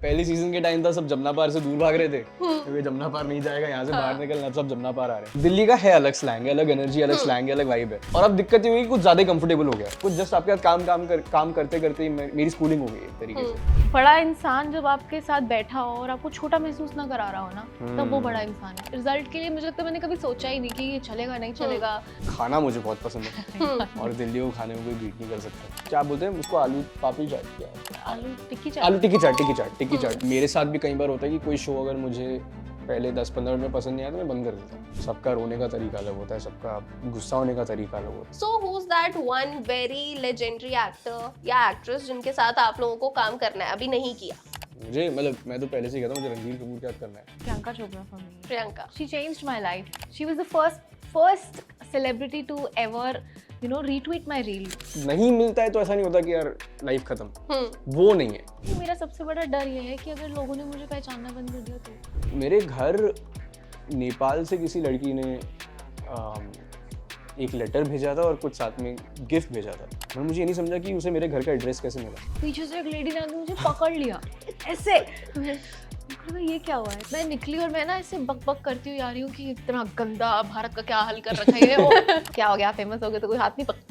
पहले सीजन के टाइम था सब जमुना पार से दूर भाग रहे थे क्योंकि जमुना पार नहीं जाएगा, यहाँ से बाहर निकलना, अब सब जमुना पार आ रहे हैं। दिल्ली का है अलग स्लैंग है, अलग एनर्जी, अलग स्लैंग है, अलग वाइब है। और अब दिक्कत ये हुई कि कुछ ज्यादा कंफर्टेबल हो गया, कुछ जस्ट आपके साथ काम करते करते ही मेरी स्कूलिंग हो गई एक तरीके से। बड़ा इंसान जब आपके साथ बैठा हो और आपको छोटा महसूस ना करा रहा हो ना, तब वो बड़ा इंसान है। रिजल्ट के लिए मुझे लगता है मैंने कभी सोचा ही नहीं कि ये चलेगा नहीं चलेगा। खाना मुझे बहुत पसंद है और दिल्ली को खाने में कोई बीट नहीं कर सकता। क्या बोलते हैं उसको, आलू पापड़ी चाट क्या है? आलू टिक्की चाट। आलू टिक्की चाट। मेरे साथ भी कई बार होता है कि कोई शो अगर मुझे पहले 10-15 मिनट में पसंद नहीं आया तो मैं बंद कर देता हूँ। सबका रोने का तरीका अलग होता है, सबका गुस्सा होने का तरीका अलग होता है। So who's that one very legendary actor या actress जिनके साथ आप लोगों को काम करना है, अभी नहीं किया? मुझे मतलब मैं तो पहले से ही कहता हूँ मुझे रणबीर कपूर के साथ करना है। Priyanka Chopra for me. Priyanka. She changed my life. She was the first celebrity to ever, retweet my reel. नहीं मिलता है तो ऐसा नहीं होता कि यार लाइफ खत्म, वो नहीं है। मेरा सबसे बड़ा डर ये है कि अगर लोगों ने मुझे पहचानना बंद कर दिया तो। मेरे घर नेपाल से किसी लड़की ने एक लेटर भेजा था और कुछ साथ में गिफ्ट भेजा था। मैं मुझे ये नहीं समझा कि उसे मेरे घर का एड्रेस कैसे मिला। पीछे से एक लेडी ने आके मुझे पकड़ लिया ऐसे। ये क्या हुआ है? मैं निकली और मैं ना ऐसे बक बक करती हुई आ रही हूँ कि इतना गंदा भारत का क्या हाल कर रखा है ये वो। क्या हो गया, फेमस हो गए तो कोई हाथ नहीं पकड़।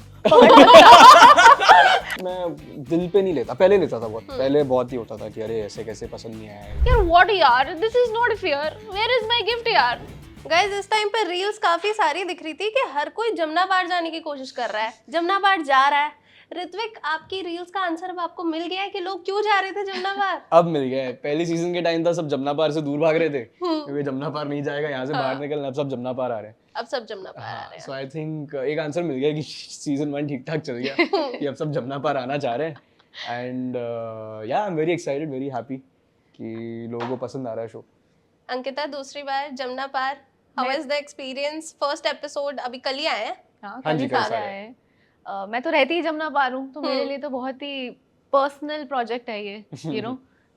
मैं दिल पे नहीं लेता, पहले लेता था बहुत, पहले बहुत ही होता था कि अरे ऐसे कैसे पसंद नहीं आया है। यार व्हाट यार, this is not fair, where is my gift यार। गाइज इस टाइम पर रील्स काफी सारी दिख रही थी कि हर कोई जमुना पार जाने की कोशिश कर रहा है, जमुना पार जा रहा है। ऋत्विक, आपकी रील्स का आंसर अब आपको मिल गया है कि लोग क्यों जा रहे थे जमुना पार? अब मिल गया है। पहले सीजन के टाइम था सब जमुना पार से दूर भाग रहे थे क्योंकि जमुना पार नहीं जाएगा, यहाँ से बाहर निकलना, अब सब जमुना पार आ रहे हैं। अब सब जमुना पार आ रहे हैं। सो आई थिंक एक आंसर मिल गया कि सीजन 1 ठीक ठाक चल गया कि अब सब जमुना पार आना चाह रहे हैं। एंड या I am very excited, very happy कि लोगों को पसंद आ रहा है शो। अंकिता, दूसरी बार Jamuna Paar, how is the experience? First episode अभी कल ही आया है। हाँ, हाँ जी, कल कल आया है। मैं तो रहती ही जमुना पार हूँ, तो मेरे लिए तो बहुत ही पर्सनल प्रोजेक्ट है ये, and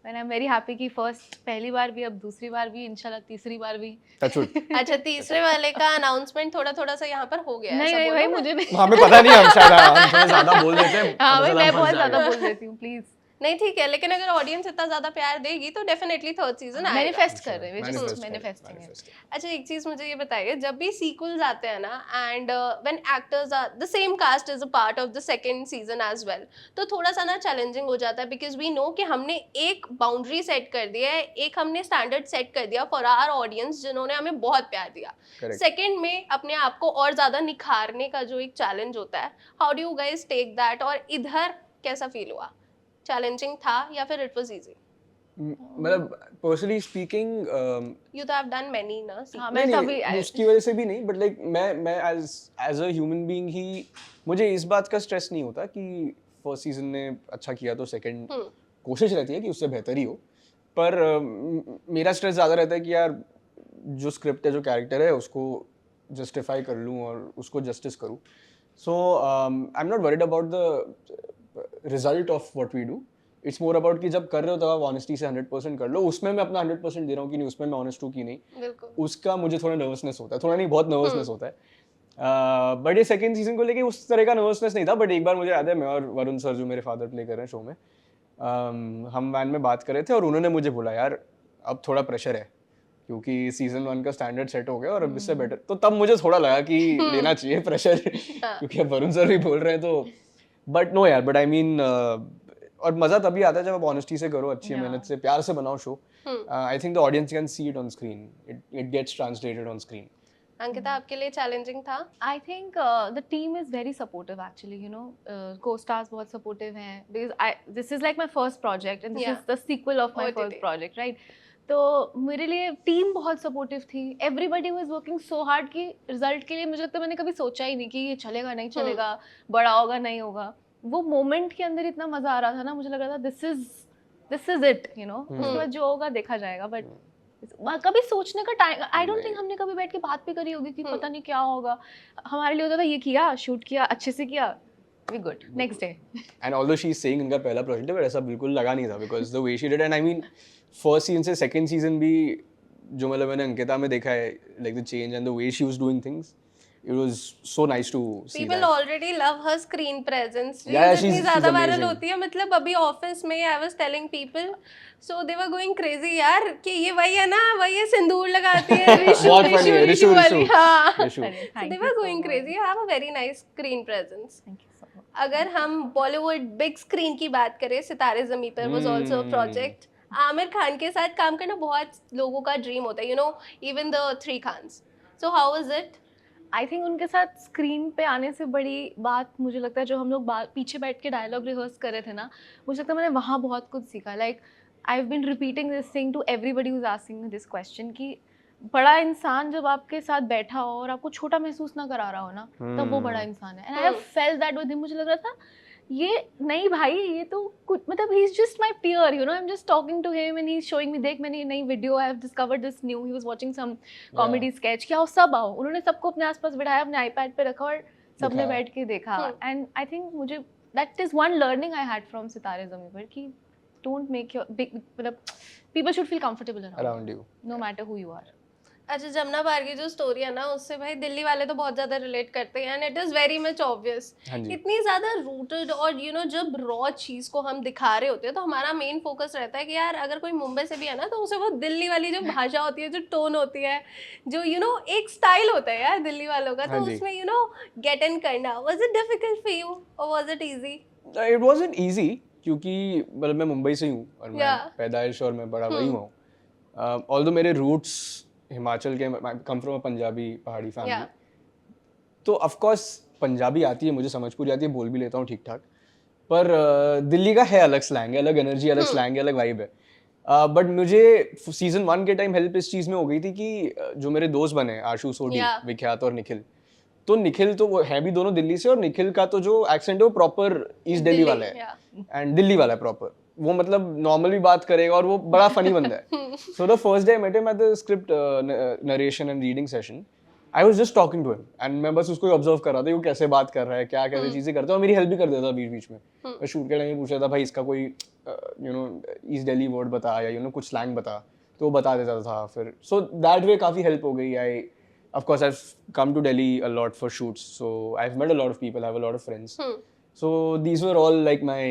I am very happy कि फर्स्ट पहली बार भी, अब दूसरी बार भी, इंशाल्लाह तीसरी बार भी। अच्छा, तीसरे वाले का अनाउंसमेंट थोड़ा सा यहाँ पर हो गया है। नहीं भाई, मुझे भी हमें पता नहीं, हम शायद हम थोड़ा ज्यादा बोल देते हैं। हाँ भाई, पता चला मैं हम फंस बहुत ज्यादा जाएंगे। बोल देती हूँ, प्लीज। नहीं ठीक है, लेकिन अगर ऑडियंस इतना ज्यादा प्यार देगी तो डेफिनेटली थर्ड सीजन आएगा। मैनिफेस्ट कर रहे हैं, Manifest मैनिफेस्टिंग है। manifest। अच्छा, एक चीज मुझे ये बताइए, जब भी सीक्वल्स आते हैं ना and when actors are the same cast is a part of the second season as well, तो थोड़ा सा ना चैलेंजिंग हो जाता है बिकॉज वी नो कि हमने एक बाउंड्री सेट कर दिया है, एक हमने स्टैंडर्ड सेट कर दिया फॉर आवर ऑडियंस जिन्होंने हमें बहुत प्यार दिया। Correct। सेकंड में अपने आप को और ज्यादा निखारने का जो एक चैलेंज होता है, how do you guys take that? और इधर कैसा फील हुआ? चैलेंजिंग था या फिर इट वाज इजी? मतलब personally speaking you too have done many ना। हाँ, मैं तभी उसकी वजह से भी नहीं, बट लाइक मैं एज अ ह्यूमन बीइंग ही मुझे इस बात का स्ट्रेस नहीं होता कि फर्स्ट सीजन ने अच्छा किया तो सेकंड कोशिश रहती है कि उससे बेहतर ही हो। पर मेरा स्ट्रेस ज़्यादा रहता है कि यार जो स्क्रिप्ट है, जो कैरेक्टर है, उसको जस्टिफाई कर लूँ और उसको जस्टिस करूँ। So I am not worried about the result of what we do. It's more about कि जब कर रहे हो तब आप ऑनेस्टी से 100% कर लो। उसमें मैं अपना 100% दे रहा हूँ कि नहीं, उसमें मैं ऑनेस्ट हूँ कि नहीं, बिल्कुल। उसका मुझे थोड़ा नर्वसनेस होता है, थोड़ा नहीं बहुत नर्वसनेस होता है। बट ये सेकंड सीजन को लेके उस तरह का नर्वसनेस नहीं था। बट एक बार मुझे याद है, मैं और वरुण सर जो मेरे फादर प्ले कर रहे हैं शो में, हम वैन में बात कर रहे थे और उन्होंने मुझे बोला यार अब थोड़ा प्रेशर है क्योंकि सीजन 1 का स्टैंडर्ड सेट हो गया और अब इससे बेटर। तो तब मुझे थोड़ा लगा कि लेना चाहिए प्रेशर क्योंकि अब वरुण सर भी बोल रहे हैं तो। बट नो यार, बट आई मीन और मजा तभी आता है जब आप ऑनेस्टी से करो, अच्छी मेहनत से, प्यार से बनाओ show. I think the audience can see it on screen, it gets translated on screen. Ankita, आपके लिए चैलेंजिंग था? I think the team is very supportive actually, co-stars बहुत supportive हैं because this is like my first project and this Yeah. is the sequel of my OTT. first project, right? तो मेरे लिए team बहुत supportive थी। Everybody was working so hard कि result के लिए मुझे लगता है मैंने कभी सोचा ही नहीं कि ये चलेगा नहीं चलेगा, बड़ा होगा नहीं होगा। वो मोमेंट के अंदर इतना मजा आ रहा था ना, मुझे लग रहा था दिस इज इट, उसके बाद जो होगा देखा जाएगा। बट कभी सोचने का टाइम, आई डोंट थिंक हमने कभी बैठ के बात भी करी होगी कि पता नहीं क्या होगा। हमारे लिए होता था ये किया, शूट किया, अच्छे से किया, we good, next day. And although she is saying इनका पहला प्रोजेक्ट है, पर ऐसा बिल्कुल लगा नहीं था because the way she did. And I mean first season से सेकंड सीजन भी जो मतलब मैंने अंकिता में देखा है, like the change and the way she was doing things, it was so nice to see People that. already love her screen presence. Yeah, Reels इतनी she's ज्यादा वायरल amazing. होती है, मतलब अभी ऑफिस में I was telling people, so they were going crazy यार कि ये वही है ना, वही है सिंदूर लगाती है रिशु बहुत funny है, रिशु रिशु, वाली, रिशु, हाँ. रिशु. अरे, So thank they you were so going much. crazy. You have a very nice screen presence. Thank you so much. अगर हम बॉलीवुड बिग स्क्रीन की बात करें, सितारे ज़मीं पर was also a project. Aamir Khan के साथ काम करना बहुत लोगों का ड्रीम होता है, you know, even the three Khans. So how was it? I think उनके साथ स्क्रीन पे आने से बड़ी बात मुझे लगता है जो हम लोग पीछे बैठ के डायलॉग रिहर्स कर रहे थे ना, मुझे लगता है मैंने वहाँ बहुत कुछ सीखा. Like I have been repeating this thing to everybody who is asking this question कि बड़ा इंसान जब आपके साथ बैठा हो और आपको छोटा महसूस ना करा रहा हो ना, तब वो बड़ा इंसान है. And I have felt that with him. मुझे लग रहा था ये नहीं भाई, ये तो कुछ मतलब ही is just my peer, you know. I am just talking to him and he is showing me, देख मैंने नई video, I have discovered this new, he was watching some comedy sketch. क्या हो, सब आओ, उन्होंने सबको अपने आसपास बिठाया, अपने आईपैड पे रखा और सबने दिखाया. बैठ के देखा. एंड आई थिंक मुझे that is one learning I had from Sitaare Zameen Par कि डोंट मेक योर बिग, मतलब people should feel comfortable Around you. No matter who you are. अच्छा, जमुना पार की जो स्टोरी है ना, उससे भाई दिल्ली वाले तो बहुत ज्यादा रिलेट करते हैं, and it is very much obvious. हाँ जी. इतनी ज्यादा रूटेड, और यू नो जब रॉ चीज को हम दिखा रहे होते हैं तो हमारा मेन फोकस रहता है कि यार अगर कोई मुंबई से भी है ना, तो उसे वो दिल्ली वाली जो भाषा होती है, जो टोन होती है, जो यू नो एक स्टाइल होता है यार दिल्ली वालों का, तो हाँ जी. उसमें यू नो गेट इन करना, was it difficult for you और was it easy? It wasn't easy क्योंकि मतलब मैं मुंबई से ही हूँ और मैं Yeah. पैदाइश और मैं बड़ा वही हुआ हूँ. Although मेरे रूट्स हिमाचल के, कम फ्रॉम अ पंजाबी पहाड़ी फैमिली. Yeah. तो ऑफ कोर्स पंजाबी आती है मुझे, समझ पूरी आती है, बोल भी लेता हूँ ठीक ठाक. पर दिल्ली का है अलग स्लैंग है, अलग एनर्जी, अलग स्लैंग है, अलग वाइब है. बट मुझे सीजन 1 के टाइम हेल्प इस चीज में हो गई थी कि जो मेरे दोस्त बने आशु सोडी, Yeah. विख्यात और निखिल, तो निखिल तो वो है भी दोनों दिल्ली से, और निखिल का तो जो एक्सेंट है वो प्रॉपर ईस्ट दिल्ली वाला है. yeah. एंड दिल्ली वाला है प्रॉपर. वो मतलब नॉर्मल भी बात करेगा और वो बड़ा फनी बंदा है. So the first day I met him at the script narration and reading session, I was just talking to him and मैं बस उसको ऑब्जर्व कर रहा था कि वो कैसे बात कर रहा है, क्या कैसे चीजें करता है, और मेरी हेल्प भी कर देता था बीच बीच में. मैं शूट के टाइम पूछ रहा था भाई इसका कोई you know east Delhi word बता, या यू नो कुछ स्लैंग बता, तो वो बता देता था फिर. सो दैट वे काफी हेल्प हो गई. आई of course I've come to Delhi a lot for shoots, so I've met a lot of people, I have a lot of friends. So these were all like my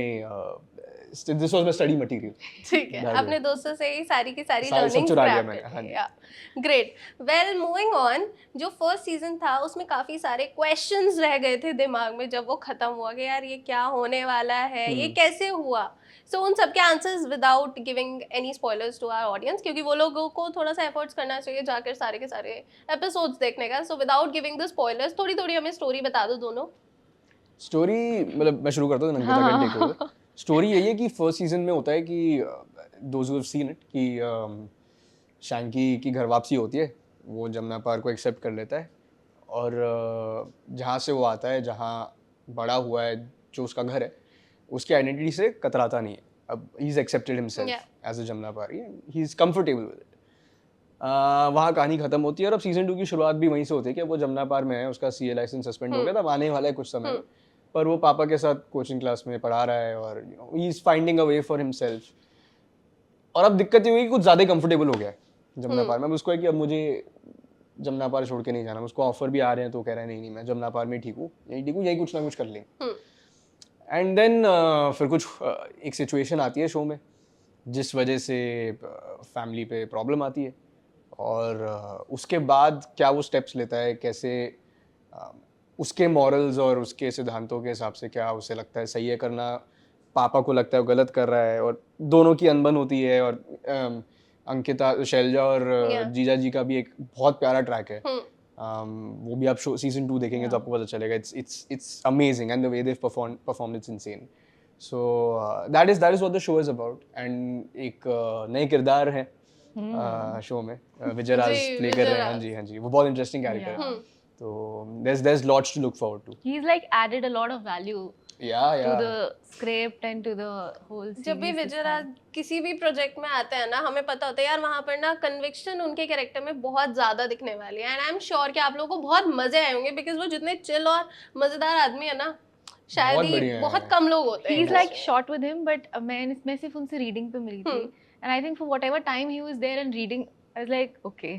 this was my study material. ठीक है, That अपने way. दोस्तों से ही सारी की सारी सब learnings चुरा लिया ग्रैब मैंने, हाँ करती जी. है. ग्रेट. वेल, मूविंग ऑन, जो फर्स्ट सीजन था उसमें काफी सारे क्वेश्चंस रह गए थे दिमाग में जब वो खत्म हुआ कि यार ये क्या होने वाला है, ये कैसे हुआ. सो उन सबके answers without giving any spoilers to our audience, क्योंकि वो लोगों को थोड़ा सा एफर्ट्स करना चाहिए जाकर सारे के सारे एपिसोड्स देखने का. So without giving the spoilers थोड़ी थोड़ी हमें स्टोरी बता दो दोनों. स्टोरी मतलब मैं शुरू करता हूँ, नंकिता कैन टेक ओवर. स्टोरी यही है कि फर्स्ट सीजन में होता है कि those who have seen it कि शैंकी की घर वापसी होती है, वो जमुना पार को एक्सेप्ट कर लेता है, और जहाँ से वो आता है, जहाँ बड़ा हुआ है, जो उसका घर है, उसकी आइडेंटिटी से कतराता नहीं है. अब he is accepted himself as a Jamuna पारी, he is comfortable with it. वहाँ कहानी खत्म होती है और अब सीजन 2 की शुरुआत भी वहीं से होती है कि वो जमुना पार में है, उसका सीए लाइसेंस सस्पेंड हो गया था, आने वाला है कुछ समय में, पर वो पापा के साथ कोचिंग क्लास में पढ़ा रहा है और you know he is finding a way for himself. और अब दिक्कत ये हुई कि कुछ ज़्यादा कंफर्टेबल हो गया है जमुना पार में. अब उसको है कि अब मुझे जमुना पार छोड़ के नहीं जाना. उसको ऑफर भी आ रहे हैं तो कह रहा है नहीं मैं जमुना पार में ठीक हूँ, यही कुछ ना कुछ कर लें. एंड देन फिर कुछ एक सिचुएशन आती है शो में जिस वजह से फैमिली पे प्रॉब्लम आती है, और उसके बाद क्या वो स्टेप्स लेता है, कैसे उसके मॉरल्स और उसके सिद्धांतों के हिसाब से क्या उसे लगता है सही है करना, पापा को लगता है वो गलत कर रहा है, और दोनों की अनबन होती है. और अंकिता, शैलजा और जीजा जी का भी एक बहुत प्यारा ट्रैक है. वो भी आप सीजन 2 देखेंगे तो आपको पता चलेगा. It's amazing and the way they performed it's insane. So that is what the show is about. And एक नए किरदार है शो में, विजय राज प्ले कर रहे हैं. हाँ जी, वो बहुत इंटरेस्टिंग कैरेक्टर है. तो there's lots to look forward to. He's like added a lot of value to the script and to the whole series. जब भी विजय राज किसी भी प्रोजेक्ट में आते हैं ना, हमें पता होता है यार वहाँ पर ना कन्विक्शन उनके कैरेक्टर में बहुत ज्यादा दिखने वाली है. एंड आई एम श्योर कि आप लोगों को बहुत मजे आए होंगे, बिकॉज वो जितने चिल और मजेदार आदमी है ना, शायद ही बहुत कम लोग होते हैं. He's like shot with him, but मैं सिर्फ उनसे रीडिंग पे मिली थी. And I think for whatever time he was there and reading I was like okay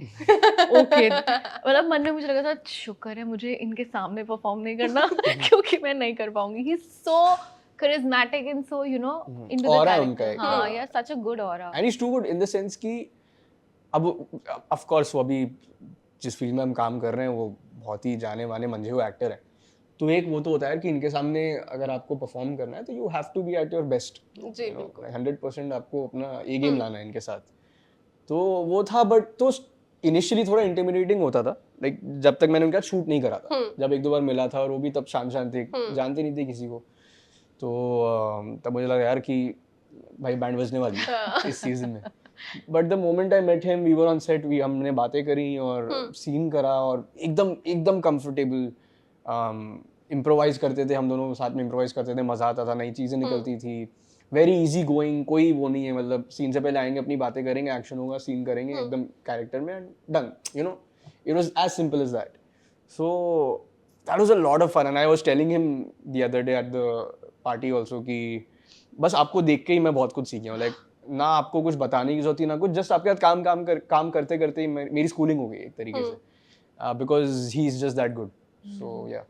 okay, मतलब मन में मुझे लगा था शुक्र है मुझे इनके सामने परफॉर्म नहीं करना क्योंकि मैं नहीं कर पाऊंगी. He is so charismatic and so into the Aura character. उनका एक. हाँ, yeah, such a good aura. And he's too good in the sense कि अब of course वो अभी जिस फील्ड में हम काम कर रहे हैं वो बहुत ही जाने माने मंझे हुए एक्टर हैं. तो एक वो तो होता है कि इनके सामने अगर आपको परफॉर्म करना है तो you have to be at your best. जी बिल्कुल. 100% आपको अपना ए गेम लाना है इनके साथ. तो वो था, बट तो इनिशियली थोड़ा इंटिमिडेटिंग होता था. लाइक जब तक मैंने उनका शूट नहीं करा था, जब एक दो बार मिला था और वो भी तब शांत शांत थे, जानते नहीं थे किसी को. तो तब मुझे लगा यार कि भाई बैंड बजने वाली है इस सीजन में. But the moment I met him we were on set, हमने बातें करी और सीन करा और एकदम कंफर्टेबल इम्प्रोवाइज करते थे. हम दोनों साथ में इम्प्रोवाइज करते थे, मजा आता था, नई चीजें निकलती थी. वेरी इजी गोइंग, कोई वो नहीं है. मतलब सीन से पहले आएंगे, अपनी बातें करेंगे, एक्शन होगा, सीन करेंगे एकदम कैरेक्टर में, done. It was as simple as that. So that was a lot of fun. And I was telling him the other day at the party also कि बस आपको देख के ही मैं बहुत कुछ सीख गया हूँ. लाइक ना आपको कुछ बताने की जरूरत ही ना कुछ, जस्ट आपके साथ काम करते करते ही मेरी स्कूलिंग हो गई एक तरीके से, because he is just that good. So या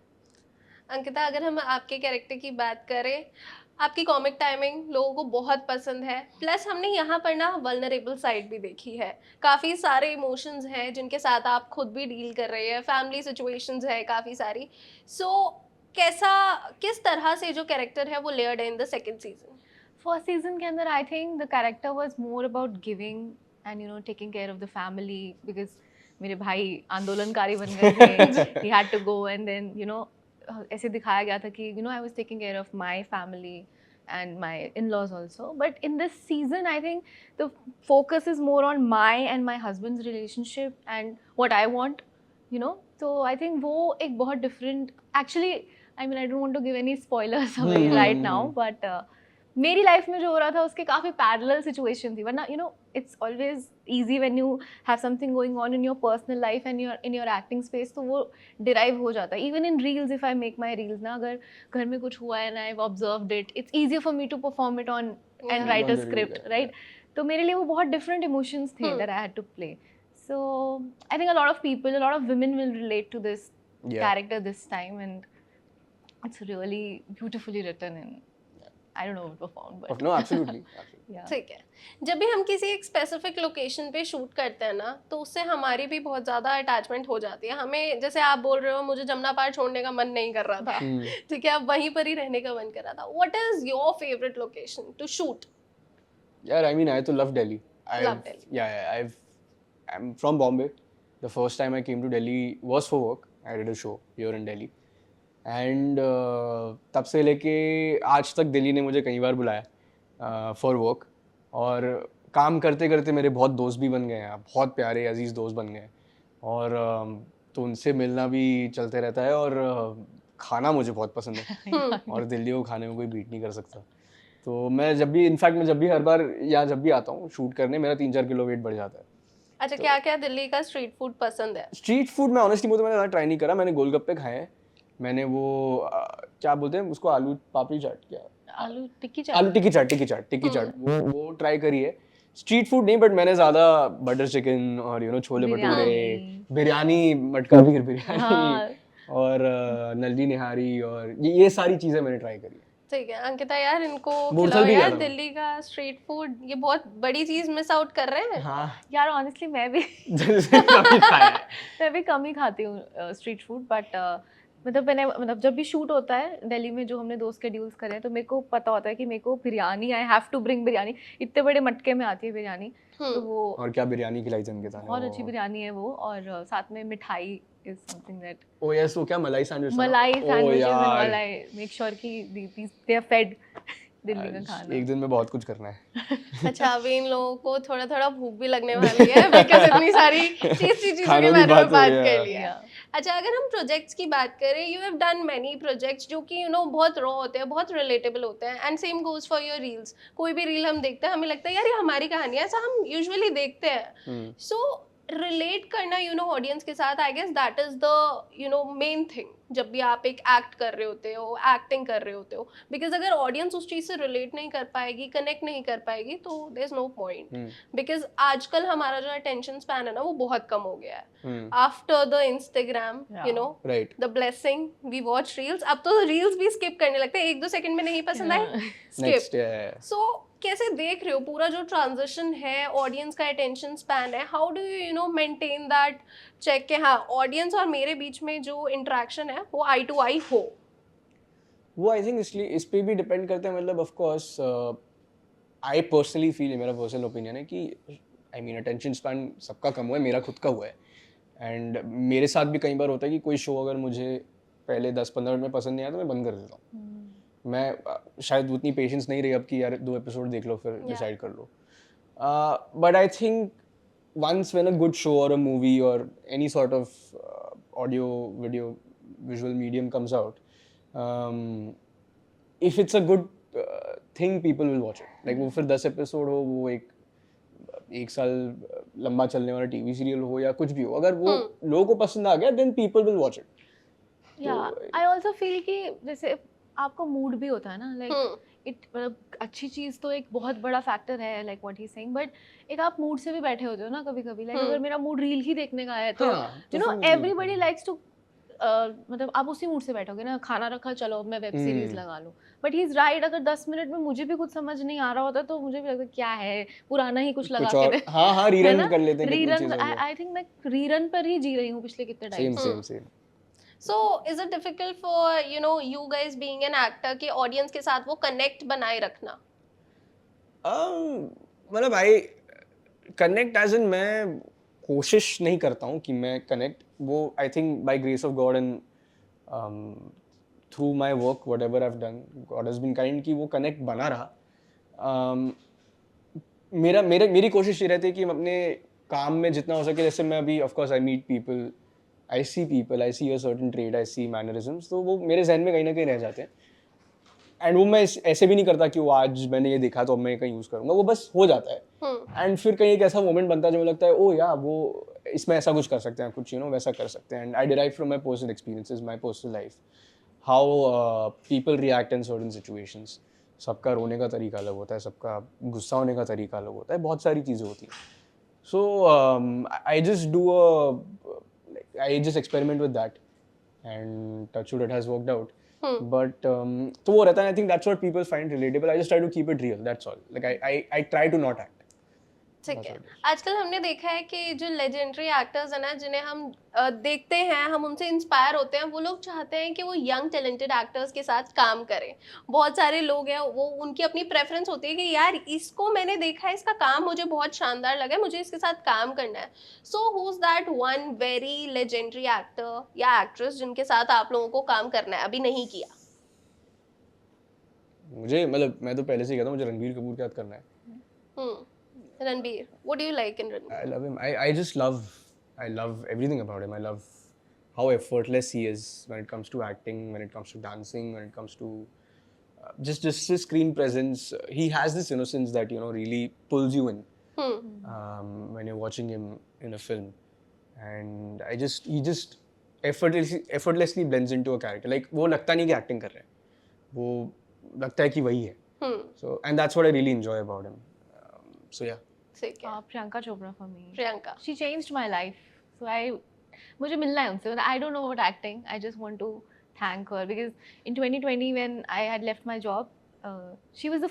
अंकिता, अगर हम आपके कैरेक्टर की बात करें, आपकी कॉमिक टाइमिंग लोगों को बहुत पसंद है. प्लस हमने यहाँ पर ना वल्नरेबल साइड भी देखी है. काफ़ी सारे इमोशंस हैं जिनके साथ आप खुद भी डील कर रहे हैं, फैमिली सिचुएशंस है काफ़ी सारी. सो किस तरह से जो कैरेक्टर है वो लेयर्ड है in the second season? First season के अंदर I think the character was more about giving and taking care of the family, because मेरे भाई आंदोलनकारी बन गए थे. He had to go and then ऐसे दिखाया गया था कि I was taking care of my family and my in-laws also. But in this season I think the focus is more on my and my husband's relationship and what I want, so I think वो एक बहुत different, actually I mean I don't want to give any spoilers away right now, but मेरी life में जो हो रहा था उसके काफ़ी पैरेलल सिचुएशन थी. वरना it's always easy when you have something going on in your personal life and in your acting space, तो वो derive हो जाता है. Even in reels, if I make my reels ना, अगर घर में कुछ हुआ है and I've observed it, it's easier for me to perform it on and write a script, right? तो मेरे लिए वो बहुत different emotions थे that I had to play. So I think a lot of people, a lot of women will relate to this character this time, and it's really beautifully written and I don't know what performed, but no, absolutely. yeah. ठीक है. जब भी हम किसी एक specific location पे shoot करते हैं ना, तो उससे हमारी भी बहुत ज़्यादा अटैचमेंट हो जाती है. हमें, जैसे आप बोल रहे हो, मुझे जमना पार छोड़ने का मन नहीं कर रहा था, ठीक है, अब वहीं पर ही रहने का मन कर रहा था. What is your favourite location to shoot? Yeah, I mean, I to love Delhi. Love Delhi. Yeah, I'm from Bombay. The first time I came to Delhi was for work. I did a show here in Delhi. And तब से लेके आज तक दिल्ली ने मुझे कई बार बुलाया for work. और काम करते करते मेरे बहुत दोस्त भी बन गए हैं, बहुत प्यारे अजीज़ दोस्त बन गए. और तो उनसे मिलना भी चलते रहता है. और खाना मुझे बहुत पसंद है और दिल्ली को खाने में कोई बीट नहीं कर सकता. तो मैं जब भी हर बार या जब भी आता हूँ शूट करने, मेरा 3-4 किलो वेट बढ़ जाता है. अच्छा, क्या क्या दिल्ली का स्ट्रीट फूड पसंद है? स्ट्रीट फूड में ऑनेस्टली मैंने ज़्यादा ट्राई नहीं करा. मैंने गोलगप्पे खाए हैं, मैंने वो क्या बोलते हैं उसको, आलू पापड़ी चाट, क्या आलू टिक्की चाट वो ट्राई करी है. स्ट्रीट फूड नहीं, बट मैंने ज़्यादा बटर चिकन और छोले भटूरे, बिरयानी, मटका पनीर बिरयानी और नल्ली निहारी और ये सारी चीज़ें मैंने ट्राई करी है. ठीक है अंकिता यार, इनको खिलाओ यार दिल्ली का स्ट्रीट फूड. ये बहुत बड़ी चीज़ मिस आउट कर रहे हैं. हाँ यार ऑनेस्टली मैं भी कम ही खाती हूँ स्ट्रीट फूड. बट मतलब जब भी शूट होता है दिल्ली में, जो हमने 2 स्केड्यूल्स करे हैं, तो मेरे को पता होता है कि मेरे को biryani, I have to bring biryani. इतने बड़े मटके में आती है बिरयानी. तो वो, और क्या बिरयानी खिलाई थी अंकिता ने, बहुत अच्छी बिरयानी है वो. और साथ में मिठाई is something that oh yes, वो क्या मलाई sandwich sandwiches and all, I make sure कि they are fed दिल्ली का खाना. एक दिन में बहुत कुछ करना है. अच्छा, अभी इन लोगों को थोड़ा थोड़ा भूख भी लगने वाली है बिकॉज़ इतनी सारी चीज़ों के बारे में बात कर लिया. अच्छा, अगर हम प्रोजेक्ट्स की बात करें, you have done many projects जो कि बहुत रॉ होते हैं, बहुत रिलेटेबल होते हैं. And same goes for your reels. कोई भी रील हम देखते हैं, हमें लगता है यार ये हमारी कहानी है, ऐसा हम यूजुअली देखते हैं. सो रिलेट करना ऑडियंस के साथ, I guess that is the main thing जब भी आप एक एक्ट कर रहे होते हो, एक्टिंग कर रहे होते हो, बिकॉज अगर ऑडियंस उस चीज से रिलेट नहीं कर पाएगी, कनेक्ट नहीं कर पाएगी, तो there is no point. Because आजकल हमारा जो अटेंशन स्पैन है ना वो बहुत कम हो गया है after the Instagram, right, the blessing, we watch reels. अब तो रील्स भी स्किप करने लगते हैं, 1-2 सेकंड में नहीं पसंद आए नेक्स्ट स्किप। सो कैसे देख रहे हो पूरा जो ट्रांजिशन है, ऑडियंस का अटेंशन स्पैन है, how do you maintain that check के हाँ ऑडियंस और मेरे बीच में जो इंटरेक्शन है वो आई टू आई हो? वो आई थिंक इसलिए इस पे भी डिपेंड करता है, मतलब of course I personally feel, मेरा पर्सनल ओपिनियन है कि आई मीन अटेंशन स्पैन सबका कम हुआ है, मेरा खुद का हुआ है। एंड मेरे साथ भी कई बार होता है कि कोई शो अगर मुझे पहले 10-15 मिनट में पसंद नहीं आया तो मैं बंद कर देता हूँ। मैं शायद उतनी पेशेंस नहीं रही अब कि यार 2 एपिसोड देख लो फिर डिसाइड कर लो। But I think once when a good show or a movie or any sort of audio, video, visual medium comes out, if it's a good thing, people will watch it. Like वो फिर 10 episode हो, वो एक साल लंबा चलने वाला TV serial हो या कुछ भी हो, अगर वो लोगों को पसंद आ गया then people will watch it. I also feel कि जैसे आपको मूड भी होता है ना, लाइक इट मतलब अच्छी चीज़ तो एक बहुत बड़ा फैक्टर है, like what he saying, but एक आप मूड से भी बैठे होते हो ना कभी कभी, लाइक अगर मेरा मूड रील ही देखने का है तो you know everybody likes to, मतलब आप उसी मूड से बैठोगे ना, खाना रखा चलो मैं वेब सीरीज लगा लूँ, बट ही इज राइट, अगर 10 मिनट में मुझे भी कुछ समझ नहीं आ रहा होता तो मुझे भी लगता है क्या है पुराना ही कुछ लगा के हाँ रीरन कर लेते हैं, रीरन, आई थिंक मैं रीरन पर ही जी रही हूँ पिछले कितने time same. So is it difficult for you guys being an actor कि ऑडियंस के साथ वो कनेक्ट बनाए रखना? मतलब आई कनेक्ट एज इन मैं कोशिश नहीं करता हूँ कि मैं कनेक्ट, वो I think by grace of God and through my work whatever I have done, God has been kind कि वो कनेक्ट बना रहा। मेरी कोशिश ये रहती है कि मैं अपने काम में जितना हो सके, जैसे मैं अभी of course I meet people, I see people, I see a certain trait, I see mannerisms, तो वो मेरे जहन में कहीं ना कहीं रह जाते हैं। एंड वो मैं ऐसे भी नहीं करता कि वो आज मैंने ये देखा तो अब मैं कहीं यूज़ करूँगा, वो बस हो जाता है। एंड फिर कहीं एक ऐसा मोमेंट बनता है जो मुझे लगता है ओ या वो इसमें ऐसा कुछ कर सकते हैं, कुछ वैसा कर सकते हैं। And I derive from my personal experiences, my personal life, how people react in certain situations. सबका रोने का तरीका अलग होता है, सबका गुस्सा होने का तरीका अलग होता है, बहुत सारी चीज़ें होती हैं। So I just do I just experiment with that, and touch wood it has worked out. But तो वो रहता है, I think that's what people find relatable. I just try to keep it real. That's all. Like I try to not act. ठीक है। आजकल हमने देखा है कि जो लेजेंडरी एक्टर्स हैं ना, जिन्हें हम देखते हैं, हम उनसे इंस्पायर होते हैं, वो लोग चाहते हैं कि वो यंग टैलेंटेड एक्टर्स के साथ काम करें। बहुत सारे लोग हैं, वो उनकी अपनी प्रेफरेंस होती है कि यार इसको मैंने देखा है, इसका काम मुझे बहुत शानदार लगा है, मुझे इसके साथ काम करना है। So who is that one very legendary actor या एक्ट्रेस जिनके साथ आप लोगों को काम करना है, अभी नहीं किया? मुझे मतलब मैं तो पहले से ही कहता हूँ, मुझे रणबीर कपूर के साथ करना है। Ranbir, what do you like in Ranbir? I love him. I love everything about him. I love how effortless he is when it comes to acting, when it comes to dancing, when it comes to just his screen presence. He has this innocence that really pulls you in when you're watching him in a film, and he just effortlessly blends into a character. Like वो लगता नहीं कि acting कर रहे हैं, वो लगता है कि वही है. So and that's what I really enjoy about him. So yeah. Priyanka Chopra for me. Priyanka. She changed my life. So मुझे मिलना है उनसे. I don't know about acting. I just want to thank her because in 2020 when I had left my job, she was the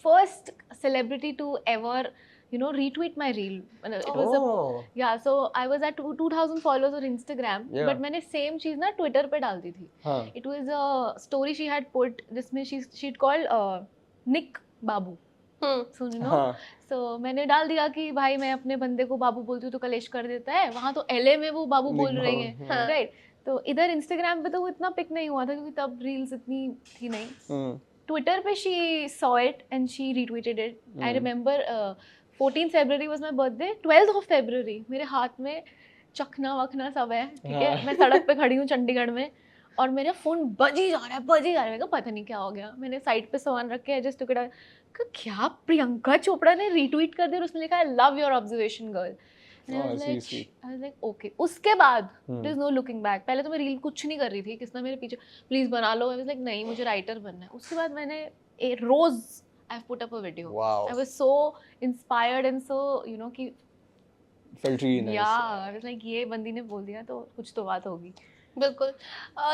first celebrity to ever retweet my reel. It was so I was at 2000 followers on Instagram, but मैंने same चीज ना Twitter पे डाल दी थी. It was a story she had put जिसमें she'd called Nick Babu. So मैंने डाल दिया कि भाई मैं अपने बंदे को बाबू बोलती हूँ तो कलेश कर देता है, वहाँ तो LA में वो बाबू बोल रही है, राइट? तो इधर इंस्टाग्राम पे तो वो इतना पिक नहीं हुआ था क्योंकि तब रील्स इतनी थी नहीं. ट्विटर पे she saw it and she retweeted it. I remember 14th February was my birthday. 12th of February मेरे हाथ में चखना वखना सब है, ठीक है? मैं सड़क पे खड़ी हूँ चंडीगढ़ में और मेरा फोन बज ही जा रहा है. मेरे को पता नहीं क्या हो गया. मैंने साइड पे सामान रख के जस्ट क्या प्रियंका चोपड़ा ने रीट्वीट कर दिया और उसने लिखा है love your observation girl. And I Oh, was sweet, like, sweet. I was like, okay. उसके बाद Hmm. there is no looking back. पहले तो मैं रील कुछ नहीं कर रही थी, किसने मेरे पीछे प्लीज बना लो. I was like, नहीं, मुझे राइटर बनना है. उसके बाद मैंने रोज I've put up a video. Wow. I was so inspired and so कि Felt really nice. yeah, I was like, ये बंदी ने बोल दिया तो कुछ तो बात होगी. बिल्कुल.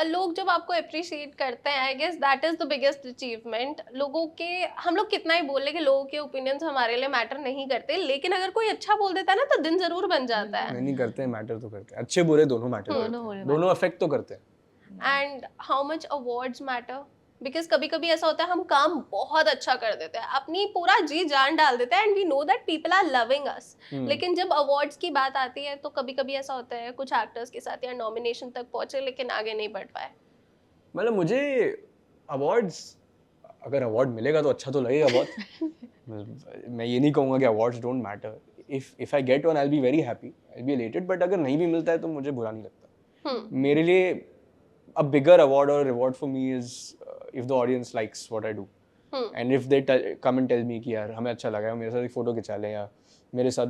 लोग जब आपको अप्रिशिएट करते हैं, I guess that is the biggest achievement. लोगों के, हम लोग कितना ही बोल ले कि लोगों के ओपिनियंस हमारे लिए मैटर नहीं करते, लेकिन अगर कोई अच्छा बोल देता है ना तो दिन जरूर बन जाता है. नहीं करते हैं, मैटर तो करते हैं. अच्छे बुरे दोनों मैटर करते दोनों हैं. matter दोनों अफेक्ट तो करते हैं. And how much awards matter, because कभी कभी ऐसा होता है हम काम बहुत अच्छा कर देते हैं, अपनी पूरा जी जान डाल देते हैं and we know that people are loving us, लेकिन जब अवार्ड्स की बात आती है तो कभी कभी ऐसा होता है कुछ एक्टर्स के साथ या नॉमिनेशन तक पहुंचे लेकिन आगे नहीं बढ़ पाए. मतलब मुझे अवार्ड्स, अगर अवार्ड मिलेगा तो अच्छा तो लगेगा बहुत. मैं ये नहीं कहूँगा कि awards don't matter. If I get one I will be very happy, I will be elated. But अगर नहीं भी मिलता है तो मुझे बुरा नहीं लगता. मेरे लिए a bigger award or reward for me is if the audience likes what I do. And if they come and tell me कि यार हमें अच्छा लगा है, मेरे साथ एक फोटो खिंचा लें, या मेरे साथ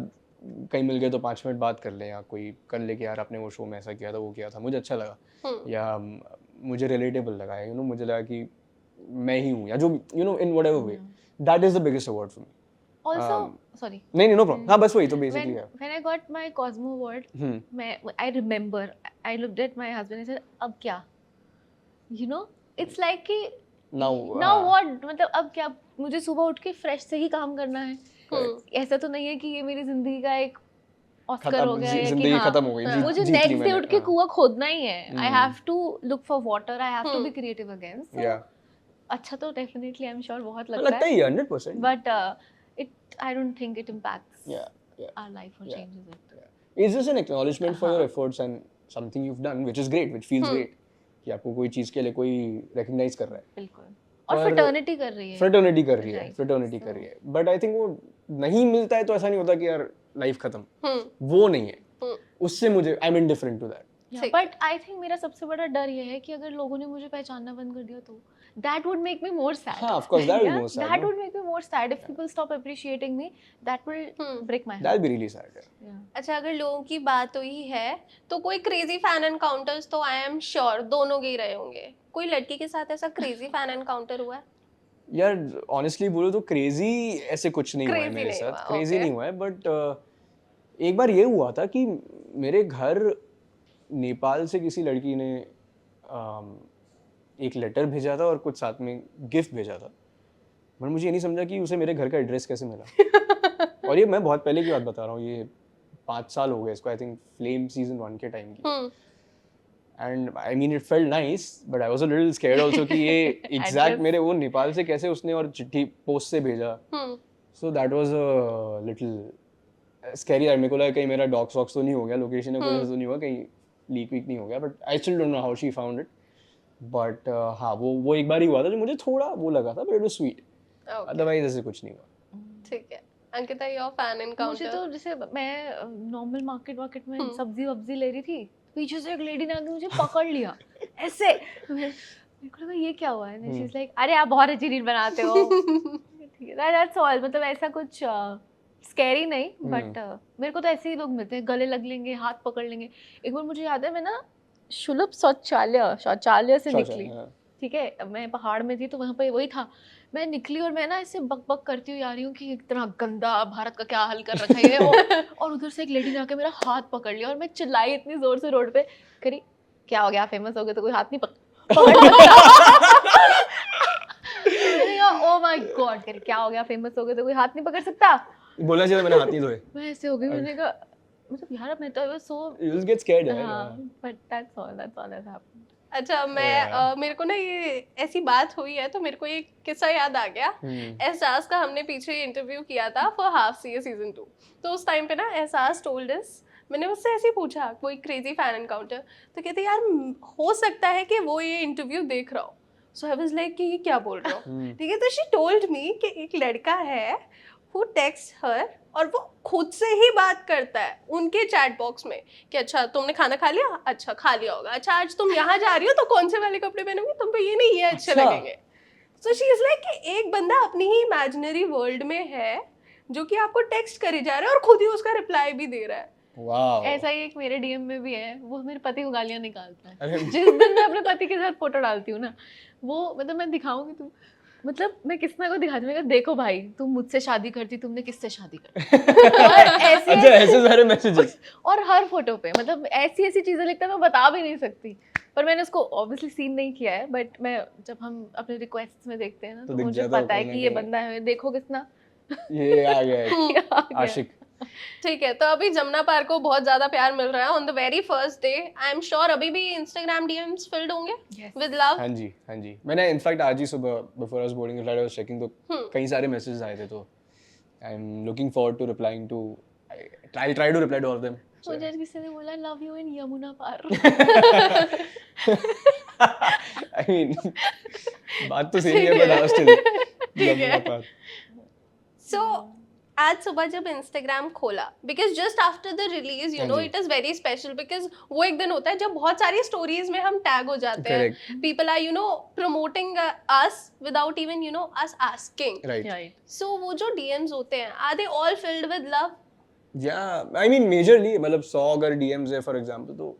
कहीं मिल गए तो 5 मिनट बात कर लें, या कोई कर ले कि यार आपने वो शो में ऐसा किया था, वो किया था, मुझे अच्छा लगा, या मुझे रिलेटेबल लगा है, मुझे लगा कि मैं ही हूँ, या जो in whatever way, that is the biggest award for me. Also, sorry. नहीं no problem. हाँ बस वही तो basically है. When I got my Cosmo award, I remember I looked at my husband and said, अब क्या? It's like कि now what? मतलब अब क्या? मुझे सुबह उठ के फ्रेश से ही काम करना है. ऐसा तो नहीं है कि ये मेरी जिंदगी का एक ऑस्कर हो गया है कि जिंदगी खत्म हो गई. मुझे नेक्स्ट डे उठ के कुआं खोदना ही है. I have to look for water. I have to be creative again. So अच्छा तो definitely I'm sure बहुत लगता है. 100%. But I don't think it impacts our life or changes it. It's just an acknowledgement for your efforts and something you've done, which is great, which feels great. कि आपको कोई चीज के लिए कोई recognize कर रहा है. बिल्कुल. और fraternity कर रही है. Fraternity कर रही है. But I think वो नहीं मिलता है तो ऐसा नहीं होता कि यार लाइफ खत्म. वो नहीं है. उससे मुझे I'm indifferent to that. But I think मेरा सबसे बड़ा डर ये है कि अगर लोगों ने मुझे पहचानना बंद कर दिया तो that would make me more sad. हाँ, of course, that would be more sad. That would make me more sad if people stop appreciating me. That will break my heart. That'll be really sad. अच्छा, अगर लोगों की बात हुई है तो कोई क्रेजी फैन एनकाउंटर्स तो आई एम श्योर दोनों के ही रहे होंगे. कोई लड़की के साथ ऐसा क्रेजी फैन एनकाउंटर हुआ है? यार ऑनेस्टली बोलो तो क्रेजी ऐसे कुछ नहीं हुआ है मेरे साथ. क्रेजी नहीं हुआ है, बट एक बार ये हुआ था कि मेरे घर नेपाल से किसी लड़की ने एक लेटर भेजा था और कुछ साथ में गिफ्ट भेजा था. पर मुझे ये नहीं समझा कि उसे मेरे घर का एड्रेस कैसे मिला. और ये मैं बहुत पहले की बात बता रहा हूँ, ये 5 साल हो गए इसको, आई थिंक फ्लेम सीजन 1 के टाइम की. And I mean it felt nice, but I was a little scared also कि ये एग्जैक्ट मेरे वो नेपाल से कैसे उसने और चिट्ठी पोस्ट से भेजा. सो that was a little scary. मेरे को लगा कहीं मेरा डॉक्स वॉक्स तो नहीं हो गया, लोकेशन में कोई तो नहीं हुआ, कहीं लीक वीक नहीं हो गया. But I still don't know how she found it. But हाँ वो एक बार ही हुआ था जो मुझे थोड़ा वो लगा था, but it was sweet. Otherwise ऐसे कुछ नहीं हुआ. ठीक है. Ankita, your fan encounter? मुझे तो जैसे मैं नॉर्मल मार्केट में सब्जी वब्जी ले रही थी, पीछे से एक लेडी ने आके मुझे पकड़ लिया ऐसे. मेरे को लगा ये क्या हुआ है. शी इज लाइक, अरे आप बहुत अच्छी रील बनाते हो. ठीक है, दैट्स ऑल. मतलब ऐसा कुछ स्कैरी नहीं, बट मेरे को तो ऐसे ही लोग मिलते हैं, गले लग लेंगे, हाथ पकड़ लेंगे. एक बार मुझे याद है, मैं ना शुलभ शौचालय से निकली. ठीक है, मैं पहाड़ में थी तो वहाँ पे वही था. मैं निकली और मैं ना ऐसे बक बक करती हुई आ रही हूँ कि इतना गंदा, भारत का क्या हाल कर रखा है ये. और उधर से एक लेडी ने आके मेरा हाथ पकड़ लिया और मैं चिल्लाई इतनी जोर से रोड पे, करी क्या हो गया, फेमस हो गए तो कोई हाथ नहीं पकड़ ओ माय गॉड, करी क्या हो गया, फेमस हो गए तो कोई हाथ नहीं पकड़ सकता. बोला चाहिए मैंने हाथ नहीं धोए. मैं ऐसे हो गई, मैंने कहा मतलब यार मैं तो सो you just get scared. But that's all that happened. अच्छा, मैं मेरे को ना ये ऐसी बात हुई है तो मेरे को ये किस्सा याद आ गया. एहसास का हमने पीछे इंटरव्यू किया था फॉर हाफ सी सीजन 2. तो उस टाइम पे ना एहसास टोल्ड अस, मैंने उससे ऐसे ही पूछा कोई क्रेजी फैन एनकाउंटर, तो कहते यार हो सकता है कि वो ये इंटरव्यू देख रहा हो. सो आई वाज लाइक कि ये क्या बोल रहा हो. ठीक है, तो शी टोल्ड मी कि एक लड़का है who texts her और वो खुद से ही बात करता है उनके चैट बॉक्स में कि अच्छा तुमने खाना खा लिया, अच्छा खा लिया होगा, अच्छा आज तुम यहाँ जा रही हो तो कौन से वाले कपड़े पहनोगे, तुम पे ये नहीं ये अच्छे लगेंगे. सो शी इज लाइक कि एक बंदा अपनी ही इमेजिनरी वर्ल्ड में है जो कि आपको टेक्स्ट करे जा रहा है और खुद ही उसका रिप्लाई भी दे रहा है. वाओ ऐसा ही एक मेरे डीएम में भी है, वो मेरे पति को गालियां निकालता है। अरे जिस दिन मैं अपने पति के साथ फोटो डालती हूँ ना, वो मतलब मैं दिखाऊंगी तुम, मतलब मैं किसना को दिखाती हूँ, देखो भाई तुम मुझसे शादी करती, तुमने किससे शादी कर और ऐसे अच्छा ऐसे सारे मैसेजेस और हर फोटो पे मतलब ऐसी ऐसी चीजें लिखता है, मैं बता भी नहीं सकती, पर मैंने उसको ऑब्वियसली सीन नहीं किया है, बट मैं जब हम अपने रिक्वेस्ट में देखते हैं ना, तो तो दिख मुझे जाता पता है होगा कि ना ये कि- बंदा है, देखो किसना ये आ गया है, हम्म, ये आ गया। आशिक। ठीक है, तो अभी जमुना पार को बहुत ज्यादा प्यार मिल रहा है on the very first day. I am sure अभी भी इंस्टाग्राम डीएम्स फिल्ड होंगे Yes. With love. हाँ जी हाँ जी, मैंने इनफैक्ट आज ही सुबह before I was boarding the flight I was checking, तो कई सारे मैसेजेस आए थे, तो I am looking forward to replying to, I try to reply to all of them. मुझे आज किसी ने बोला love you in Yamuna par. I mean बात तो सही है, बट स्टिल ठीक है। सो आज सुबह जब इंस्टाग्राम खोला, because just after the release you know हाँ जी। It is very special, because वो एक दिन होता है जब बहुत सारी स्टोरीज में हम टैग हो जाते हैं, Correct. People are you know promoting us without even you know us asking. Right right, so वो जो डीएम्स होते हैं, are they all filled with love? या आई मीन मेजरली मतलब 100 अगर डीएम्स है फॉर एग्जांपल, तो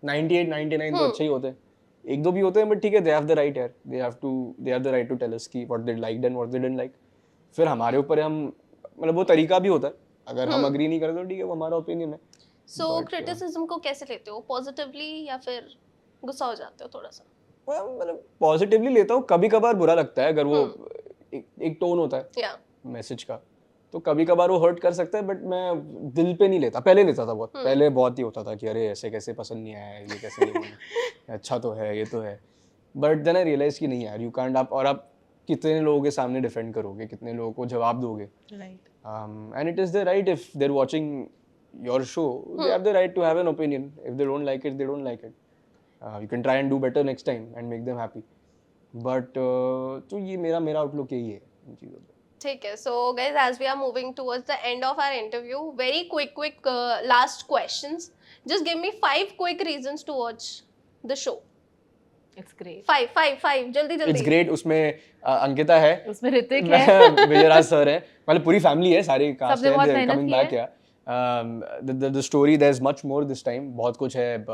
98 99 तो अच्छे ही होते हैं, एक दो भी होते हैं, बट ठीक है, दे हैव द राइट यार, they have the right to tell us कि what they liked and what they didn't like. फिर हमारे ऊपर है, हम मतलब वो तरीका भी होता है, अगर हम अग्री नहीं करते तो ठीक है, वो हमारा ओपिनियन है। सो But, क्रिटिसिज्म को कैसे लेते हो, पॉजिटिवली या फिर गुस्सा हो जाते हो थोड़ा सा? मतलब पॉजिटिवली लेता हूँ, कभी कभार बुरा लगता है अगर वो एक टोन होता है या मैसेज का, तो कभी कभार वो हर्ट कर सकता है, बट मैं दिल पे नहीं लेता, पहले लेता था बहुत, पहले बहुत ही होता था कि अरे ऐसे कैसे पसंद नहीं आया, ये कैसे नहीं बोला, अच्छा तो है, ये तो है, बट देन आई रियलाइज कि नहीं यार, यू कांट, और आप कितने लोगों के सामने डिफेंड करोगे, कितने लोगों को जवाब दोगे, right, and it is their right, if they're watching your show, they have the right to have an opinion. If they don't like it, they don't like it. You can try and do better next time and make them happy. But तो ये मेरा outlook यही है इन चीज़ों पे। ठीक है। So guys as we are moving towards the end of our interview, very quick last questions, just give me 5 quick reasons to watch the show. It's great, 5 जल्दी It's जल्दी। great, उसमें अंकिता है, उसमें ऋतिक है, विजयराज सर है, मतलब पूरी फैमिली है, सारी कास्ट सबने बहुत है, मेहनत कमिंग की बैक है। या the story, there is much more this time, बहुत कुछ है,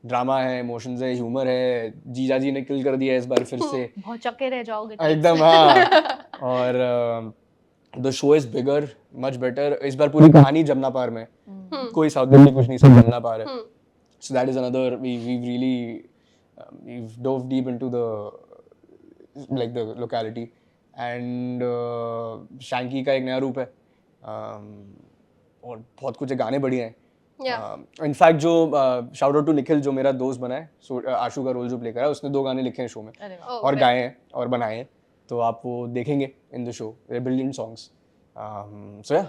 ड्रामा है, इमोशंस है, ह्यूमर है, जीजा जी ने किल कर दिया इस बार फिर से, बहुत चक्के रह जाओगे। एकदम हाँ, और the show is bigger, much better, इस बार पूरी कहानी जमुना पार में, कोई साउथ दिल्ली कुछ नहीं, सब जमुना पार है, so that is another, we've really we've dove deep into the like the locality, and Shanky का एक नया रूप है, और बहुत कुछ है, गाने बढ़िया हैं, इनफैक्ट जो शाउट आउट टू निखिल जो मेरा दोस्त बना है, सो आशु का रोल जो प्ले करा है, उसने 2 गाने लिखे हैं शो में, अरे वाह, और गाए हैं और बनाए हैं, तो आप वो देखेंगे in the show, brilliant songs, so या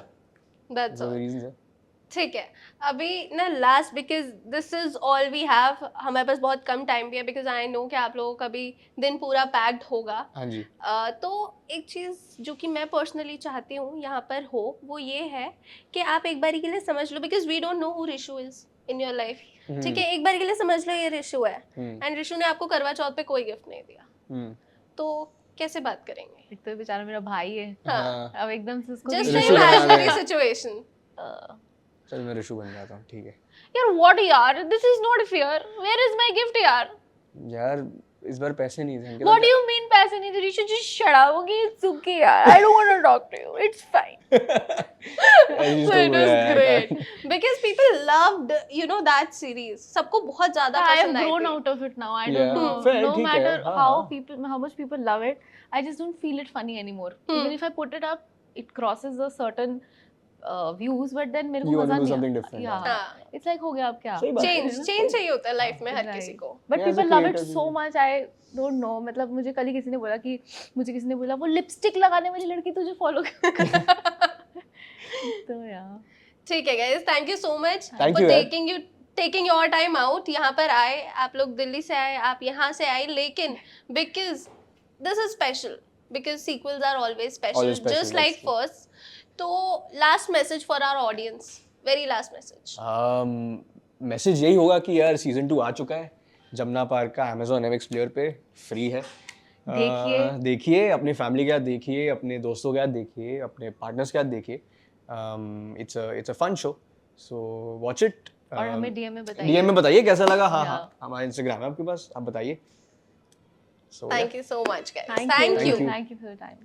दैट्स ऑल। रीजंस है। ठीक है, अभी ना last, because this is all we have, हमारे पास बहुत कम टाइम भी है, बिकॉज आई नो कि आप लोगों का भी दिन पूरा पैक्ड होगा। हाँ जी, तो एक चीज़ जो कि मैं पर्सनली चाहती हूँ यहाँ पर हो, वो ये है कि आप एक बारी के लिए समझ लो, because we don't know who Rishu is in your life, ठीक है, एक बारी के लिए समझ लो ये रिशु है, एंड रिशु ने आपको करवा चौथ पे कोई गिफ्ट नहीं दिया, तो कैसे बात करेंगे? एक तो बेचारा मेरा भाई है, हाँ, अब एकदम से उसको जस्ट रिशु इमेजिनरी बनाना है। सिचुएशन। चल मैं ऋषु बन जाता हूँ, ठीक है यार व्हाट यार, this is not fair, where is my gift यार, यार, इस बार पैसे नहीं थे, व्हाट डू यू मीन पैसे नहीं थे? Rishi just shut up, okay, it's okay यार, I don't want to talk to you, it's fine. It was great because people loved you know that series, सबको बहुत ज्यादा I have पसंद आई grown थी। out of it now. I Yeah. don't know. Fair, No ठीक है, matter हाँ, how हाँ. how much people love it, I just don't feel it funny anymore. Even if I put it up, it crosses a certain views, but then मेरे को You want मजा to do नहीं something आता. different, Yeah. हाँ, It's like हो गया अब क्या? सही बात है। चेंज चाहिए होता है लाइफ में हर Right. किसी को। But Yeah, as a people love it creator, so yeah. much. I don't know. मतलब मुझे कल ही किसी ने बोला कि मुझे किसी ने बोला वो लिपस्टिक लगाने वाली लड़की तुझे फॉलो तो यार ठीक है guys, thank you so much Thank for you, यार. टेकिंग योर टाइम आउट, यहाँ पर आए, आप लोग दिल्ली से आए, आप यहाँ से आए, लेकिन because this is special, because sequels are always special Always special, just like that's true. First. तो last message for our audience, very last message. Message यही होगा कि यार सीजन 2 आ चुका है, जमुना पार्क का Amazon MX प्लेयर पे फ्री है, देखिए. देखिए, अपनी फैमिली के साथ देखिए, अपने दोस्तों के साथ देखिए, अपने पार्टनर्स के साथ देखिए, it's a fun show, so watch it और हमें DM में बताइए। DM में बताइए कैसा लगा। हाँ Yeah. हाँ, हमारा Instagram है आपके पास, आप बताइए। So Thank you so much, guys. Thank Thank you. you. Thank you for your time.